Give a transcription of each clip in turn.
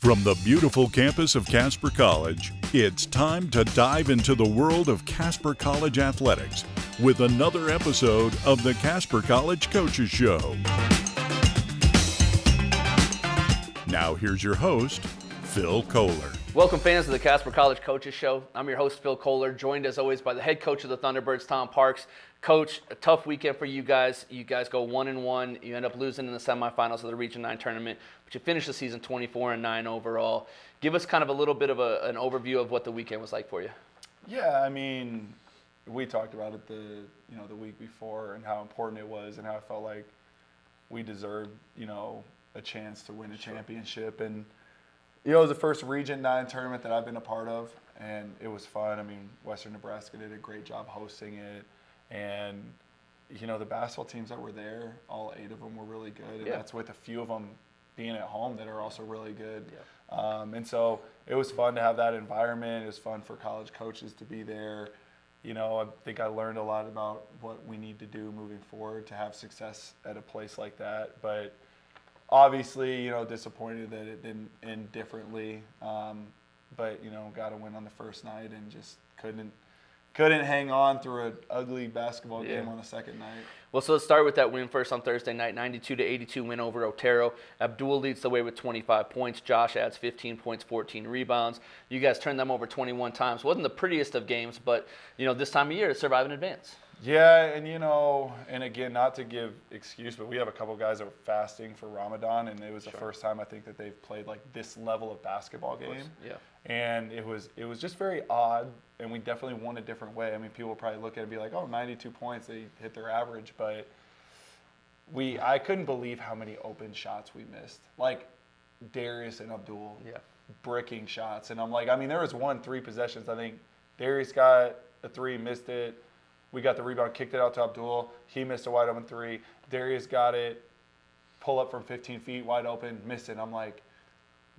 From the beautiful campus of Casper College, it's time to dive into the world of Casper College athletics with another episode of the Casper College Coaches Show. Now here's your host, Phil Kohler. Welcome fans to the Casper College Coaches Show. I'm your host, Phil Kohler, joined as always by the head coach of the Thunderbirds, Tom Parks. Coach, a tough weekend for you guys. You guys go 1-1. You end up losing in the semifinals of the Region 9 tournament, but you finish the season 24-9 overall. Give us kind of a little bit of an overview of what the weekend was like for you. Yeah, I mean, we talked about it the week before and how important it was and how I felt like we deserved, a chance to win a championship. And it was the first Region 9 tournament that I've been a part of, and it was fun. I mean, Western Nebraska did a great job hosting it. And, the basketball teams that were there, all 8 of them were really good. And that's with a few of them being at home that are also really good. Yeah. And so it was fun to have that environment. It was fun for college coaches to be there. I think I learned a lot about what we need to do moving forward to have success at a place like that. But obviously, disappointed that it didn't end differently. But, got to win on the first night and just couldn't hang on through an ugly basketball game on the second night. Well, so let's start with that win first on Thursday night, 92-82 win over Otero. Abdul leads the way with 25 points. Josh adds 15 points, 14 rebounds. You guys turned them over 21 times. Wasn't the prettiest of games, but, this time of year, survive and advance. Yeah, and again, not to give excuse, but we have a couple guys that were fasting for Ramadan, and it was the first time I think that they've played like this level of basketball game. Yeah. And it was just very odd, and we definitely won a different way. I mean, people will probably look at it and be like, 92 points, they hit their average, but I couldn't believe how many open shots we missed. Like Darius and Abdul bricking shots. And I'm like, there was 3 possessions. I think Darius got a 3, missed it. We got the rebound, kicked it out to Abdul. He missed a wide open 3. Darius got it, pull up from 15 feet, wide open, missed it. I'm like,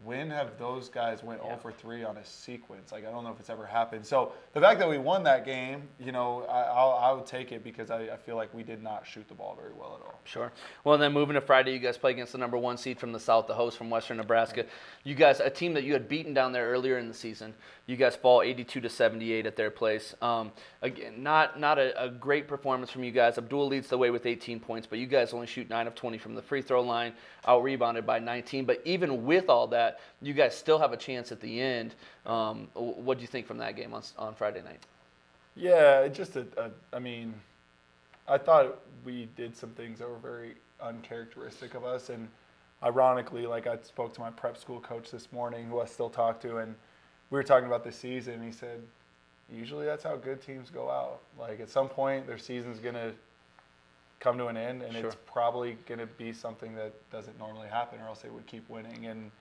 when have those guys went 0 for 3 on a sequence? Like, I don't know if it's ever happened. So the fact that we won that game, I would take it because I feel like we did not shoot the ball very well at all. Sure. Well, then moving to Friday, you guys play against the number 1 seed from the South, the host from Western Nebraska. You guys, a team that you had beaten down there earlier in the season, you guys fall 82-78 at their place. Again, not a great performance from you guys. Abdul leads the way with 18 points, but you guys only shoot 9 of 20 from the free throw line, out-rebounded by 19. But even with all that, you guys still have a chance at the end. What do you think from that game on Friday night? Yeah, I thought we did some things that were very uncharacteristic of us. And ironically, like I spoke to my prep school coach this morning, who I still talk to, and we were talking about this season, and he said, usually that's how good teams go out. Like at some point, their season's going to come to an end, and it's probably going to be something that doesn't normally happen, or else they would keep winning. And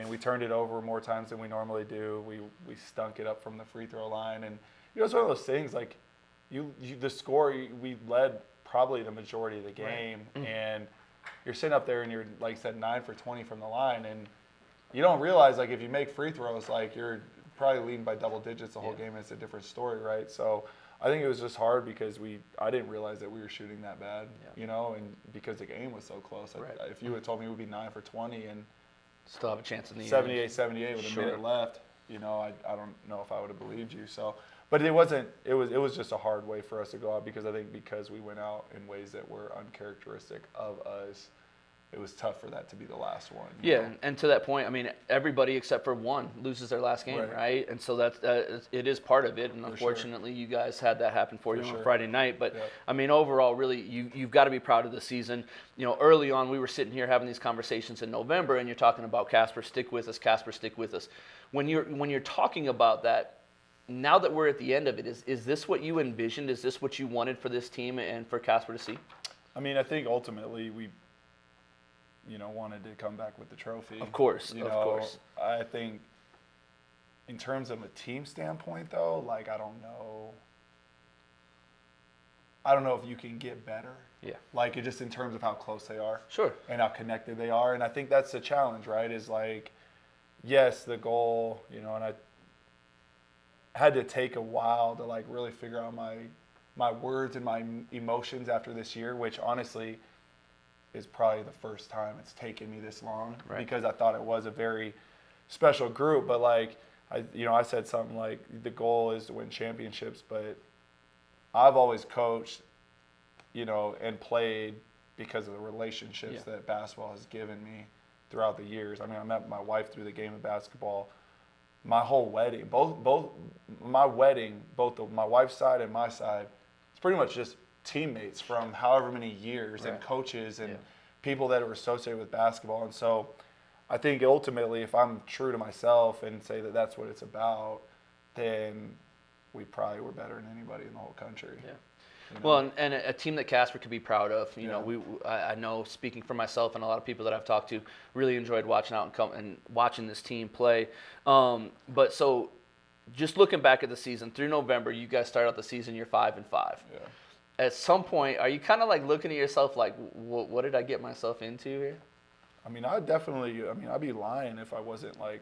we turned it over more times than we normally do. We stunk it up from the free throw line, and it's one of those things like the score. We led probably the majority of the game, and you're sitting up there and you're like I said 9 for 20 from the line, and you don't realize like if you make free throws, like you're probably leading by double digits the whole game. And it's a different story, right? So I think it was just hard because I didn't realize that we were shooting that bad, and because the game was so close. If you had told me it would be 9 for 20 and still have a chance in the 78 with a minute left, I don't know if I would have believed you. So, but it wasn't. It was just a hard way for us to go out because we went out in ways that were uncharacteristic of us. It was tough for that to be the last one. And to that point, everybody except for one loses their last game, right? And so it is part of it. And unfortunately, you guys had that happen for you on Friday night. But overall, really, you've got to be proud of the season. Early on, we were sitting here having these conversations in November, and you're talking about Casper, stick with us. Casper, stick with us. When you're talking about that, now that we're at the end of it, is this what you envisioned? Is this what you wanted for this team and for Casper to see? I think ultimately we wanted to come back with the trophy. Of course. I think in terms of a team standpoint, though, like I don't know if you can get better. Yeah. Like just in terms of how close they are. Sure. And how connected they are. And I think that's the challenge, right? Is like, yes, the goal, and I had to take a while to like really figure out my words and my emotions after this year, which honestly is probably the first time it's taken me this long, because I thought it was a very special group. But like, I said something like the goal is to win championships, but I've always coached, and played because of the relationships that basketball has given me throughout the years. I mean, I met my wife through the game of basketball. My whole wedding, both my wife's side and my side, it's pretty much just teammates from however many years and coaches and people that are associated with basketball. And so I think ultimately if I'm true to myself and say that that's what it's about, then we probably were better than anybody in the whole country. Yeah. Well, and a team that Casper could be proud of. I know, speaking for myself and a lot of people that I've talked to, really enjoyed watching out and watching this team play. But so, just looking back at the season through November, you guys started out the season, you're 5-5. Yeah. At some point, are you kind of like looking at yourself like, what did I get myself into here? I mean, I'd be lying if I wasn't like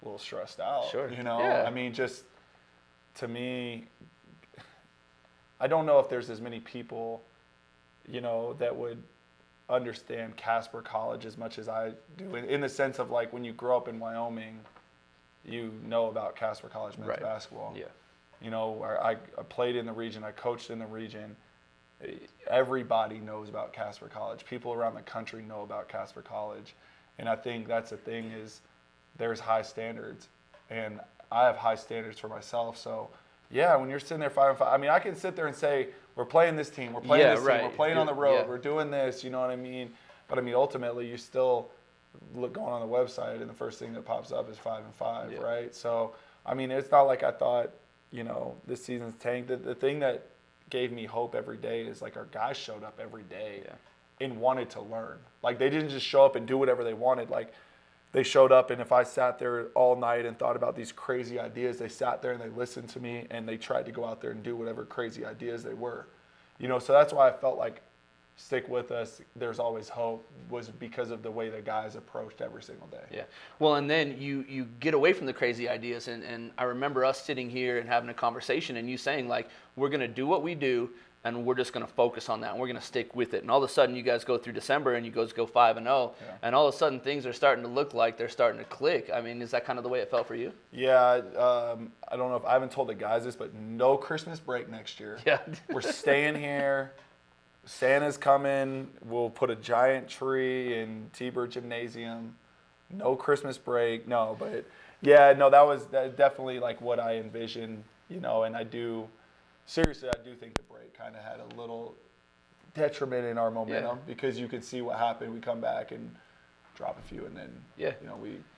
a little stressed out. Sure. I mean, just to me, I don't know if there's as many people, that would understand Casper College as much as I do, in the sense of like when you grow up in Wyoming, you know about Casper College men's basketball. Yeah. I played in the region, I coached in the region. Everybody knows about Casper College. People around the country know about Casper College. And I think that's the thing is there's high standards. And I have high standards for myself. So, yeah, when you're sitting there 5-5, I mean, I can sit there and say, we're playing this team, we're playing this team, we're playing on the road, we're doing this, you know what I mean? But, I mean, ultimately, you still going on the website, and the first thing that pops up is 5-5, right? So, I mean, it's not like I thought, this season's tanked. The thing that gave me hope every day is, like, our guys showed up every day and wanted to learn. Like, they didn't just show up and do whatever they wanted. Like, they showed up, and if I sat there all night and thought about these crazy ideas, they sat there and they listened to me, and they tried to go out there and do whatever crazy ideas they were. So that's why I felt like stick with us, there's always hope, was because of the way the guys approached every single day. Yeah. Well, and then you get away from the crazy ideas, and I remember us sitting here and having a conversation, and you saying, like, we're going to do what we do, and we're just going to focus on that, and we're going to stick with it. And all of a sudden, you guys go through December, and you guys go 5-0, and all of a sudden, things are starting to look like they're starting to click. I mean, is that kind of the way it felt for you? Yeah. I don't know if I haven't told the guys this, but no Christmas break next year. Yeah. We're staying here. Santa's coming. We'll put a giant tree in T-Bird Gymnasium. No Christmas break. No, but yeah, no, that was definitely like what I envisioned, and I do think the break kind of had a little detriment in our momentum because you could see what happened. We come back and drop a few, and then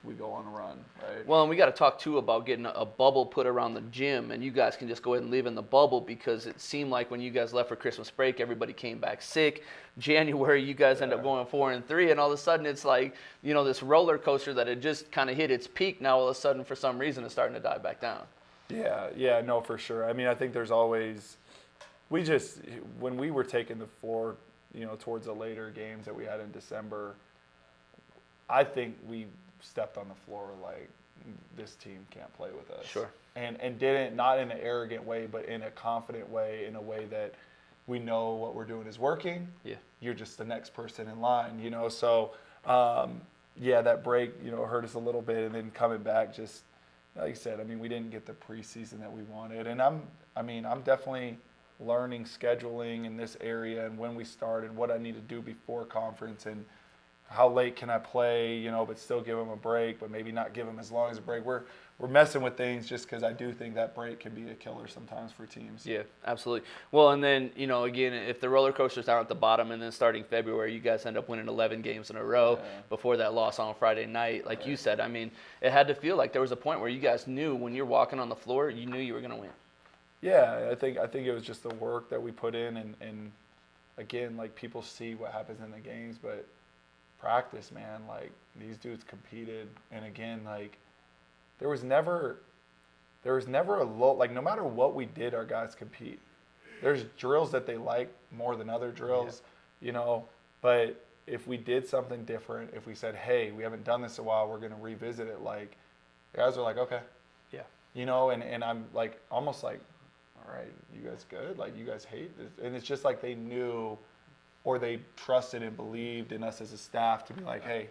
we go on a run, right? Well, and we got to talk too about getting a bubble put around the gym, and you guys can just go ahead and live in the bubble, because it seemed like when you guys left for Christmas break, everybody came back sick. January, you guys end up going 4-3, and all of a sudden it's like, this roller coaster that had just kind of hit its peak. Now all of a sudden, for some reason, it's starting to die back down. Yeah, no, for sure. I mean, I think there's always, when we were taking the floor, towards the later games that we had in December, I think we stepped on the floor like, this team can't play with us. Sure. And didn't, not in an arrogant way, but in a confident way, in a way that we know what we're doing is working. Yeah. You're just the next person in line, So, that break, hurt us a little bit, and then coming back, just like you said, I mean, we didn't get the preseason that we wanted, and I'm definitely learning scheduling in this area and when we start and what I need to do before conference and how late can I play, but still give them a break, but maybe not give them as long as a break. We're messing with things just because I do think that break can be a killer sometimes for teams. Yeah, absolutely. Well, and then, again, if the roller coaster's down at the bottom and then starting February, you guys end up winning 11 games in a row before that loss on Friday night. Like you said, I mean, it had to feel like there was a point where you guys knew when you're walking on the floor, you knew you were going to win. Yeah, I think it was just the work that we put in, and again, like, people see what happens in the games, but practice, man, like, these dudes competed, and again, like, there was never a low, like, no matter what we did, our guys compete. There's drills that they like more than other drills, but if we did something different, if we said, hey, we haven't done this in a while, we're going to revisit it, like, the guys are like, okay. Yeah. And I'm like, almost like, all right, you guys good? Like, you guys hate this? And it's just like they knew, or they trusted and believed in us as a staff to be like, hey,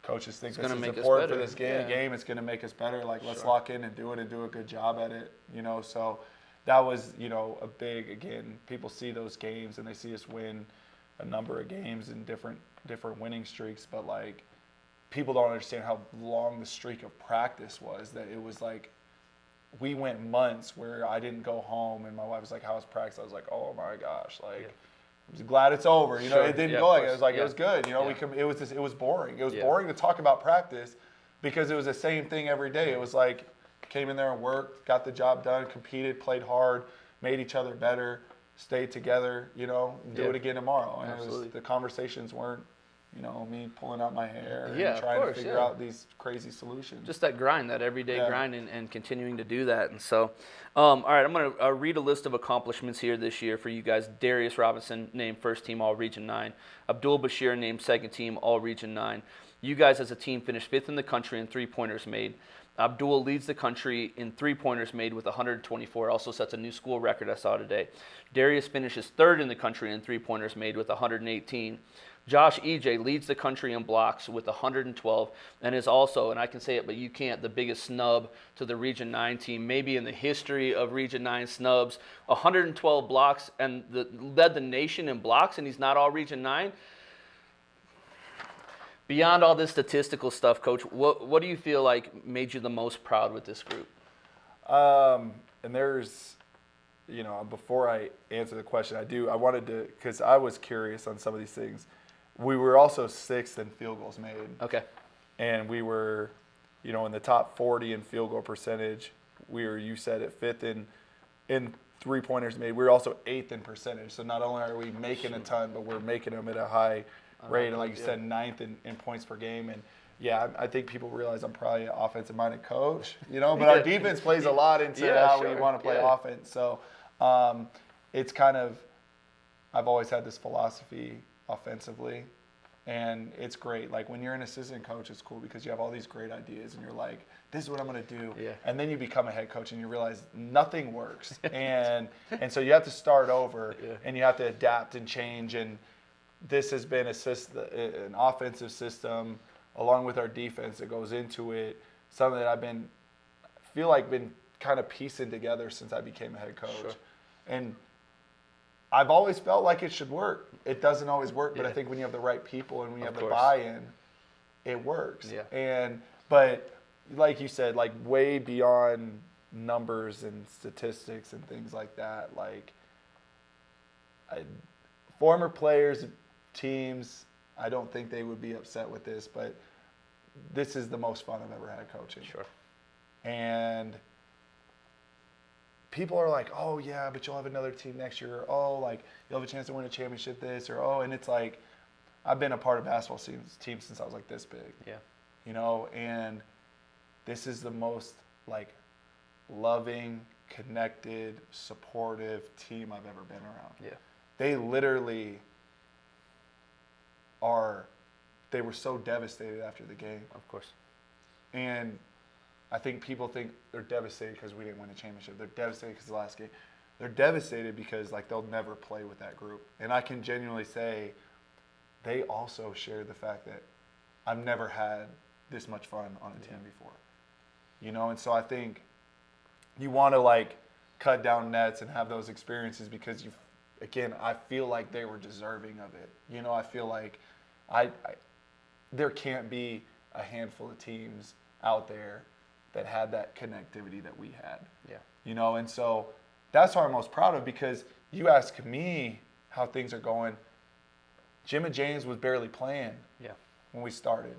coaches think this is important for this game. It's going to make us better. Like, let's lock in and do it and do a good job at it, you know. So that was, you know, a big, again, people see those games and they see us win a number of games in different winning streaks, but, like, people don't understand how long the streak of practice was, that it was like we went months where I didn't go home and my wife was like, how's practice? I was like, oh my gosh, like, I was glad it's over. You know, it didn't go like it. It was like, it was good. You know, it was boring. It was boring to talk about practice because it was the same thing every day. It was like, came in there and worked, got the job done, competed, played hard, made each other better, stayed together, you know, do it again tomorrow. And it was, the conversations weren't, you know, me pulling out my hair and trying to figure out these crazy solutions. Just that grind, that everyday grind, and continuing to do that. And so, all right, I'm going to read a list of accomplishments here this year for you guys. Darius Robinson named first team All-Region 9. Abdul Bashir named second team All-Region 9. You guys as a team finished fifth in the country in three-pointers made. Abdul leads the country in three-pointers made with 124. Also sets a new school record I saw today. Darius finishes third in the country in three-pointers made with 118. Josh EJ leads the country in blocks with 112 and is also, and I can say it, but you can't, the biggest snub to the Region 9 team, maybe in the history of Region 9 snubs. 112 blocks and led the nation in blocks, and he's not all Region 9. Beyond all this statistical stuff, Coach, what do you feel like made you the most proud with this group? And there's, you know, before I answer the question, I wanted to, because I was curious on some of these things. We were also sixth in field goals made. Okay. And we were, you know, in the top 40 in field goal percentage. We were, you said it, fifth in three-pointers made. We were also eighth in percentage. So not only are we making a ton, but we're making them at a high rate. And like you said, ninth in points per game. And, yeah, I think people realize I'm probably an offensive-minded coach, you know, but our defense plays a lot into how we want to play offense. So it's kind of, I've always had this philosophy offensively, and it's great. Like, when you're an assistant coach, it's cool because you have all these great ideas, and you're like, this is what I'm going to do. Yeah. And then you become a head coach, and you realize nothing works. and so you have to start over, and you have to adapt and change. And this has been an offensive system, along with our defense that goes into it, something that I've been kind of piecing together since I became a head coach. Sure. And I've always felt like it should work. It doesn't always work, but I think when you have the right people and when you have the buy-in, it works. Yeah. But like you said, like, way beyond numbers and statistics and things like that, like, former players, teams, I don't think they would be upset with this, but this is the most fun I've ever had coaching. Sure. And people are like, oh, yeah, but you'll have another team next year. Oh, like, you'll have a chance to win a championship this, or, oh, and it's like, I've been a part of basketball teams since I was like this big. Yeah. You know, and this is the most, like, loving, connected, supportive team I've ever been around. Yeah. They literally they were so devastated after the game. Of course. And I think people think they're devastated because we didn't win a championship. They're devastated because of the last game. They're devastated because, like, they'll never play with that group. And I can genuinely say they also share the fact that I've never had this much fun on a team before. You know, and so I think you want to, like, cut down nets and have those experiences because again, I feel like they were deserving of it. You know, I feel like there can't be a handful of teams out there that had that connectivity that we had. Yeah. You know, and so that's what I'm most proud of, because you ask me how things are going. Jim and James was barely playing when we started.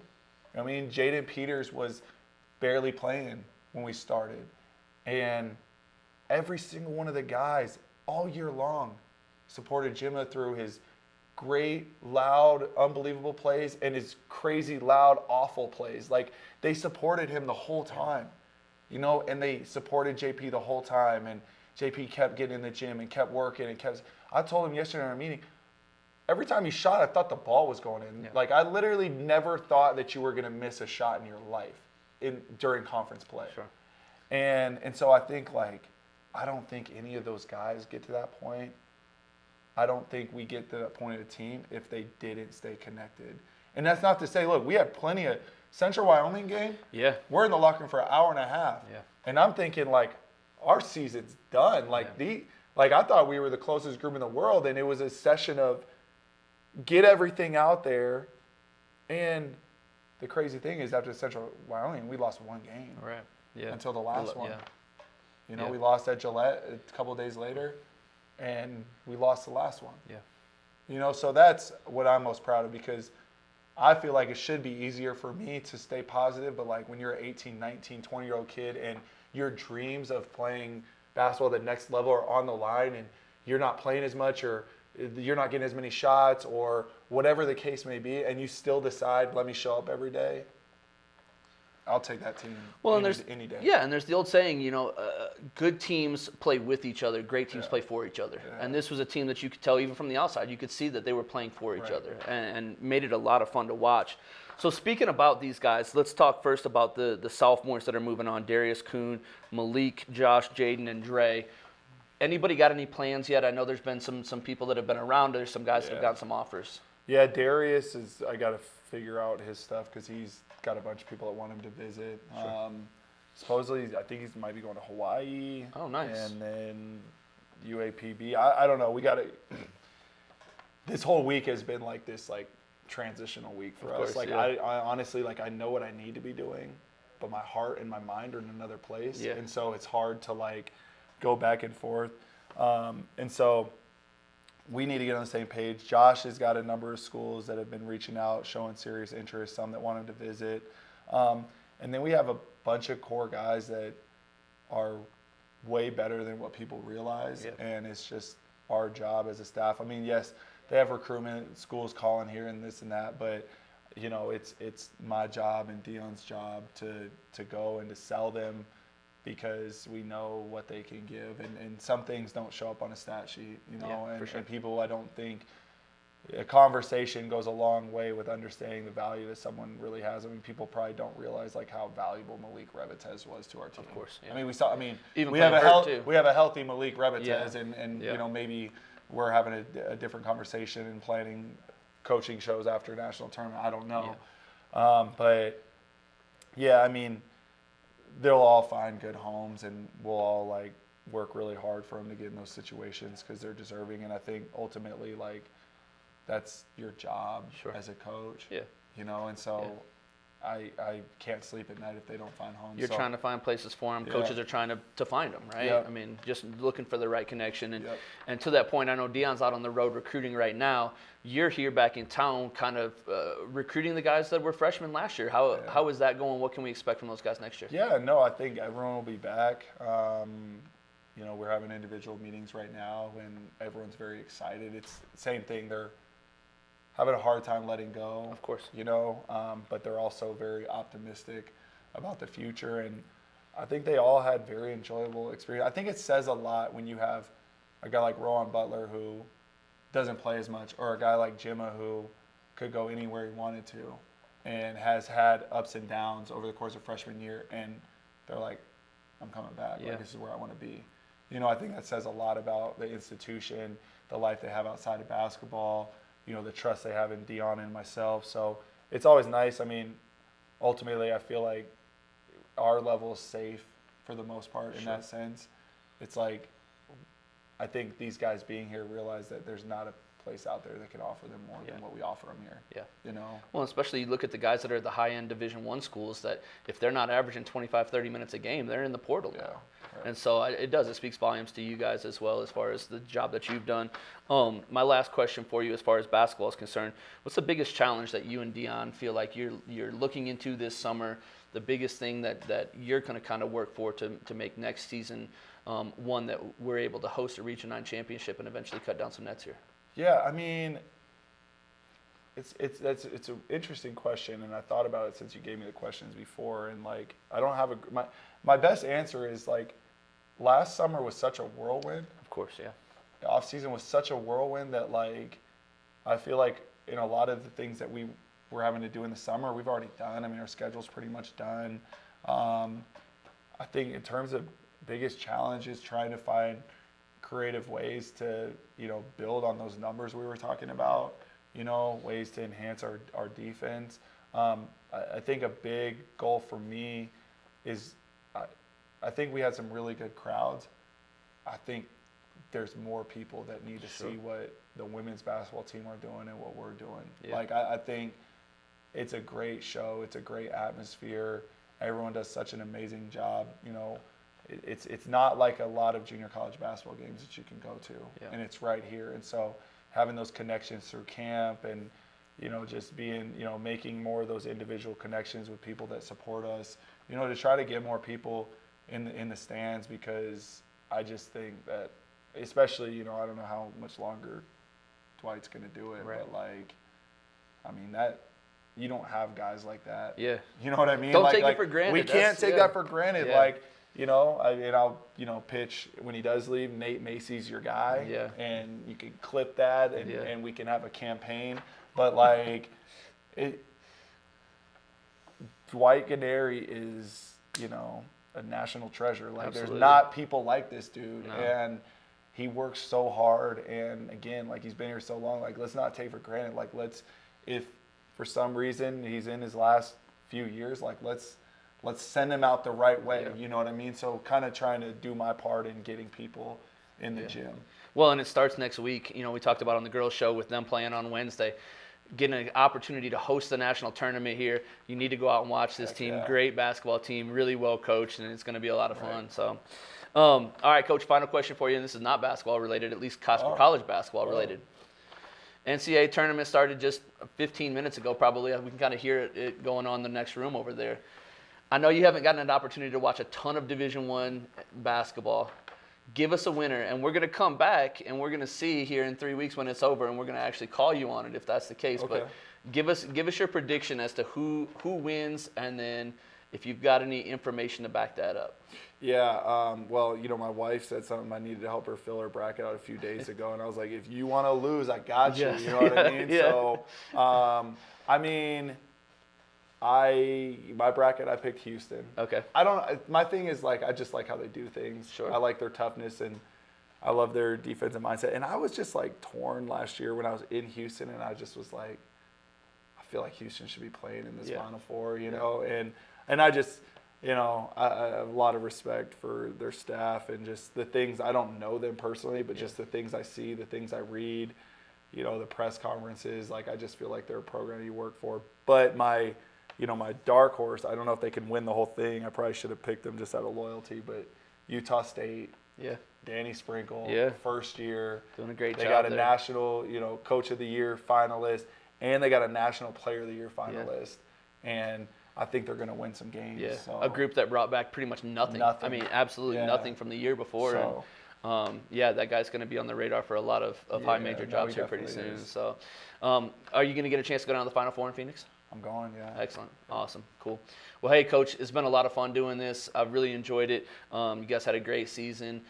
I mean, Jaden Peters was barely playing when we started. And every single one of the guys all year long supported Jimma through his great, loud, unbelievable plays and his crazy, loud, awful plays. Like, they supported him the whole time, you know, and they supported JP the whole time. And JP kept getting in the gym and kept working and kept. I told him yesterday in our meeting, every time he shot, I thought the ball was going in. Yeah. Like, I literally never thought that you were going to miss a shot in your life during conference play. Sure. And so I think, like, I don't think any of those guys get to that point I don't think we get to that point of the team if they didn't stay connected. And that's not to say, look, we had plenty of Central Wyoming game. Yeah. We're in the locker room for an hour and a half. Yeah. And I'm thinking, like, our season's done. Like, I thought we were the closest group in the world, and it was a session of get everything out there. And the crazy thing is, after Central Wyoming, we lost one game. Right. Yeah. Until the last one. Yeah. You know, we lost at Gillette a couple of days later, and we lost the last one. Yeah. You know, so that's what I'm most proud of, because I feel like it should be easier for me to stay positive, but like when you're an 18, 19, 20-year-old kid and your dreams of playing basketball at the next level are on the line and you're not playing as much or you're not getting as many shots or whatever the case may be, and you still decide, let me show up every day, I'll take that team any day. Yeah, and there's the old saying, you know, good teams play with each other, great teams play for each other. Yeah. And this was a team that you could tell, even from the outside, you could see that they were playing for each other and made it a lot of fun to watch. So speaking about these guys, let's talk first about the sophomores that are moving on. Darius Kuhn, Malik, Josh, Jaden, and Dre. Anybody got any plans yet? I know there's been some people that have been around. There's some guys that have gotten some offers. Yeah, Darius I got to figure out his stuff because he's got a bunch of people that want him to visit. Sure. Supposedly, I think he might be going to Hawaii. Oh, nice. And then UAPB. I don't know. We got to. This whole week has been like this, like transitional week for us. Like I honestly, like I know what I need to be doing, but my heart and my mind are in another place, and so it's hard to like go back and forth. And so we need to get on the same page. Josh has got a number of schools that have been reaching out, showing serious interest, some that want him to visit. And then we have a bunch of core guys that are way better than what people realize. Yep. And it's just our job as a staff. I mean, yes, they have recruitment, schools calling here and this and that, but you know, it's my job and Dion's job to go and to sell them, because we know what they can give, and some things don't show up on a stat sheet, you know, and people, I don't think, a conversation goes a long way with understanding the value that someone really has. I mean, people probably don't realize like how valuable Malik Rebatez was to our team. Of course. Yeah. I mean, we have a healthy Malik Rebatez, and you know, maybe we're having a different conversation and planning coaching shows after a national tournament. I don't know. Yeah. But yeah, I mean, they'll all find good homes, and we'll all like work really hard for them to get in those situations because they're deserving. And I think ultimately, like, that's your job as a coach. Yeah. You know, and so I can't sleep at night if they don't find homes. You're trying to find places for them. Coaches are trying to find them, right? Yep. I mean, just looking for the right connection. And to that point, I know Dion's out on the road recruiting right now. You're here back in town kind of recruiting the guys that were freshmen last year. How is that going? What can we expect from those guys next year? Yeah, no, I think everyone will be back. You know, we're having individual meetings right now, and everyone's very excited. It's the same thing. They're having a hard time letting go, of course, you know, but they're also very optimistic about the future. And I think they all had very enjoyable experience. I think it says a lot when you have a guy like Rowan Butler who doesn't play as much, or a guy like Jimma who could go anywhere he wanted to and has had ups and downs over the course of freshman year. And they're like, I'm coming back. Like, this is where I want to be. You know, I think that says a lot about the institution, the life they have outside of basketball, you know, the trust they have in Dion and myself. So it's always nice. I mean, ultimately, I feel like our level is safe for the most part in that sense. It's like, I think these guys being here realize that there's not a place out there that can offer them more than what we offer them here. Yeah. You know? Well, especially you look at the guys that are at the high-end Division I schools that if they're not averaging 25, 30 minutes a game, they're in the portal now. Right. And so it speaks volumes to you guys as well as far as the job that you've done. My last question for you as far as basketball is concerned, what's the biggest challenge that you and Dion feel like you're looking into this summer, the biggest thing that you're going to kind of work for to make next season one that we're able to host a Region 9 championship and eventually cut down some nets here? Yeah, I mean, it's an interesting question, and I thought about it since you gave me the questions before, and like I don't have my best answer is like last summer was such a whirlwind. Of course, yeah. The off season was such a whirlwind that like I feel like in a lot of the things that we were having to do in the summer, we've already done. I mean, our schedule's pretty much done. I think in terms of biggest challenge is trying to find creative ways to, build on those numbers we were talking about, ways to enhance our defense. I think a big goal for me is I think we had some really good crowds. I think there's more people that need to see what the women's basketball team are doing and what we're doing. Yeah. Like, I think it's a great show. It's a great atmosphere. Everyone does such an amazing job. It's not like a lot of junior college basketball games that you can go to, and it's right here. And so having those connections through camp and, just being, making more of those individual connections with people that support us, to try to get more people in the stands, because I just think that, especially, I don't know how much longer Dwight's going to do it, right. But that you don't have guys like that. Yeah. You know what I mean? Don't take it for granted. We can't take that for granted. Yeah. I'll pitch when he does leave. Nate Macy's your guy. Yeah. And you can clip that, and we can have a campaign. But Dwight Gennari is, a national treasure. Absolutely. There's not people like this dude. No. And he works so hard. And again, he's been here so long. Let's not take for granted. If for some reason he's in his last few years, let's send him out the right way. Yeah. You know what I mean? So kind of trying to do my part in getting people in the gym. Well, and it starts next week. We talked about on the girls' show with them playing on Wednesday, getting an opportunity to host the national tournament here. You need to go out and watch this team. Yeah. Great basketball team, really well coached, and it's going to be a lot of fun. So, all right, Coach, final question for you, and this is not basketball related, at least Casper College basketball related. NCAA tournament started just 15 minutes ago, probably. We can kind of hear it going on in the next room over there. I know you haven't gotten an opportunity to watch a ton of Division I basketball. Give us a winner, and we're going to come back, and we're going to see here in 3 weeks when it's over, and we're going to actually call you on it if that's the case. Okay. But give us your prediction as to who wins, and then if you've got any information to back that up. Yeah, well, my wife said something. I needed to help her fill her bracket out a few days ago, and I was like, if you want to lose, I got you. You know what I mean? Yeah. So, my bracket, I picked Houston. Okay. My thing is, I just like how they do things. Sure. I like their toughness, and I love their defensive mindset. And I was just, torn last year when I was in Houston, and I just was like, I feel like Houston should be playing in this Final Four, you know? And I just, I have a lot of respect for their staff and just the things. I don't know them personally, but just the things I see, the things I read, the press conferences. I just feel like they're a program you work for. But my dark horse, I don't know if they can win the whole thing. I probably should have picked them just out of loyalty, but Utah State, Danny Sprinkle, first year. Doing a great job. They got a national, Coach of the Year finalist, and they got a National Player of the Year finalist. And I think they're going to win some games. Yeah, so. A group that brought back pretty much nothing. Absolutely nothing from the year before. So. And, that guy's going to be on the radar for a lot of high major jobs here pretty soon. So, are you going to get a chance to go down to the Final Four in Phoenix? I'm going, yeah. Excellent. Awesome. Cool. Well, hey, Coach, it's been a lot of fun doing this. I've really enjoyed it. You guys had a great season.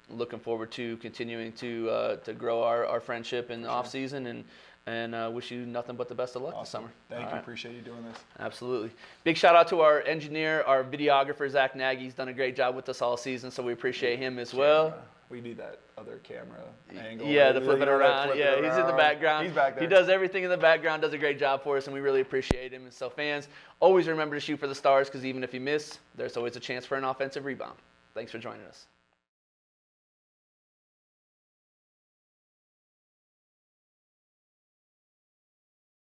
Looking forward to continuing to grow our friendship in the off season, and wish you nothing but the best of luck this summer. Thank you. Appreciate you doing this. Absolutely. Big shout out to our engineer, our videographer, Zach Nagy. He's done a great job with us all season, so we appreciate him as well. We need that other camera angle. Yeah, to flip it around. He's in the background. He's back there. He does everything in the background, does a great job for us, and we really appreciate him. And so fans, always remember to shoot for the stars, because even if you miss, there's always a chance for an offensive rebound. Thanks for joining us.